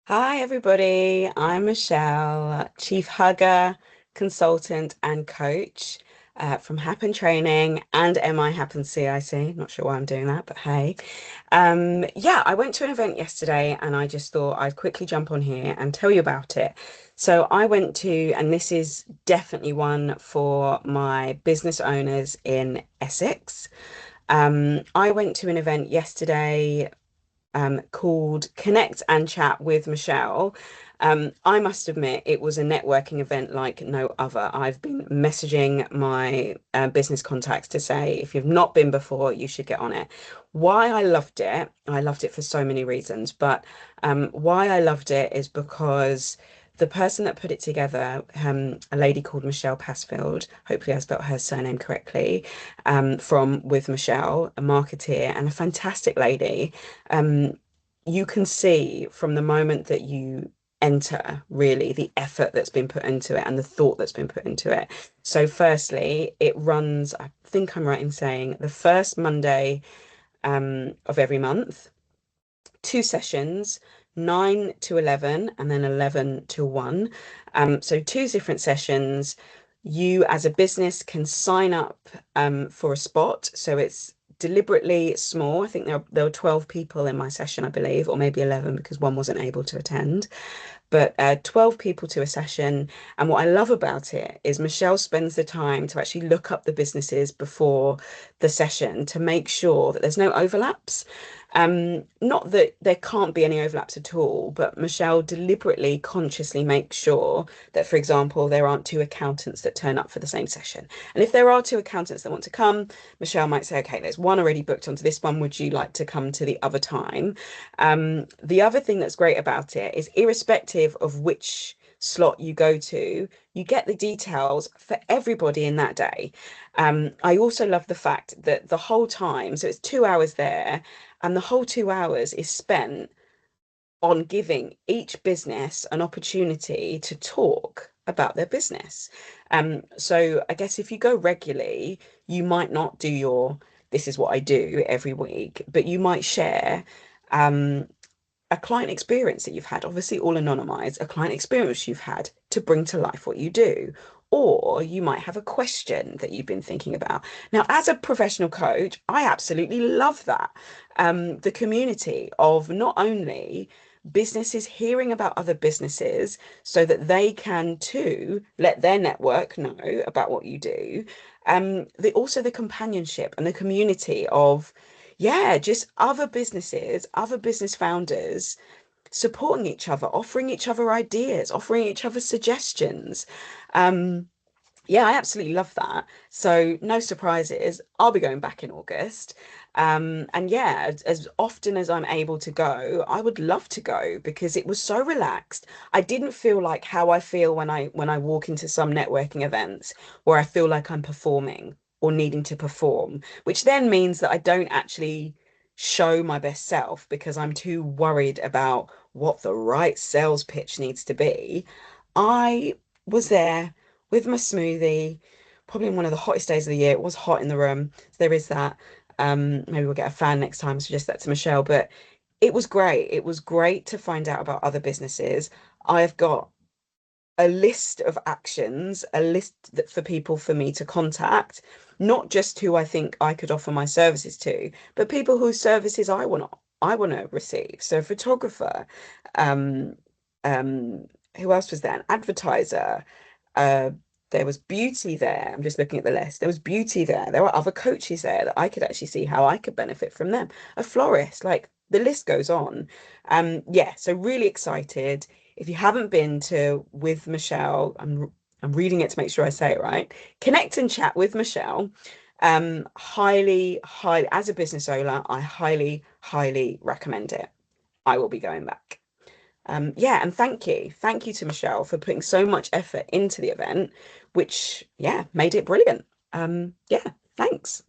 Hi, everybody. I'm Michelle, Chief Hugger, Consultant, and Coach from Happen Training and MI Happen CIC. Not sure why I'm doing that, but hey. Yeah, I went to an event yesterday and I just thought I'd quickly jump on here and tell you about it. So I went to, and this is definitely one for my business owners in Essex. I went to an event yesterday called Connect and Chat with Michelle. I must admit, it was a networking event like no other. I've been messaging my business contacts to say, if you've not been before, you should get on it. Why I loved it for so many reasons, but why I loved it is because the person that put it together, a lady called Michelle Passfield, hopefully I spelled her surname correctly, from withMichelle, a marketeer and a fantastic lady. You can see from the moment that you enter really the effort that's been put into it and the thought that's been put into it. So firstly, it runs, I think I'm right in saying, the first Monday of every month, two sessions, 9 to 11 and then 11 to 1. So two different sessions. You as a business can sign up for a spot. So it's deliberately small. I think there were 12 people in my session, I believe, or maybe 11 because one wasn't able to attend, but 12 people to a session. And what I love about it is Michelle spends the time to actually look up the businesses before the session to make sure that there's no overlaps. Not that there can't be any overlaps at all, but Michelle deliberately, consciously makes sure that, for example, there aren't two accountants that turn up for the same session. And if there are two accountants that want to come, Michelle might say, okay, there's one already booked onto this one. Would you like to come to the other time? The other thing that's great about it is irrespective of which slot you go to, you get the details for everybody in that day. I also love the fact that the whole time, so it's 2 hours there, and the whole 2 hours is spent on giving each business an opportunity to talk about their business. So I guess if you go regularly, you might not do your this is what I do every week, but you might share um, a client experience that you've had, obviously all anonymized, a client experience you've had to bring to life what you do. Or you might have a question that you've been thinking about. Now, as a professional coach, I absolutely love that. The community of not only businesses hearing about other businesses so that they can too let their network know about what you do. Also the companionship and the community of yeah, just other businesses, other business founders supporting each other, offering each other ideas, offering each other suggestions. Um, yeah, I absolutely love that. So no surprises. I'll be going back in August. And yeah, as often as I'm able to go, I would love to go because it was so relaxed. I didn't feel like how I feel when I walk into some networking events where I feel like I'm performing or needing to perform, which then means that I don't actually show my best self because I'm too worried about what the right sales pitch needs to be. I was there with my smoothie, probably on one of the hottest days of the year. It was hot in the room. So there is that. Maybe we'll get a fan next time, suggest that to Michelle. But it was great. It was great to find out about other businesses. I've got a list of actions, a list that for people for me to contact, not just who I think I could offer my services to, but people whose services I want to receive. So photographer, um, um, who else was there? An advertiser, uh, there was beauty there. I'm just looking at the list. There was beauty there. There were other coaches there that I could actually see how I could benefit from them. A florist, like the list goes on. Yeah, so really excited. If you haven't been to with Michelle, I'm reading it to make sure I say it right. Connect and chat with Michelle. Highly, as a business owner, I highly, highly recommend it. I will be going back. Yeah, and thank you. Thank you to Michelle for putting so much effort into the event, which, yeah, made it brilliant. Yeah, thanks.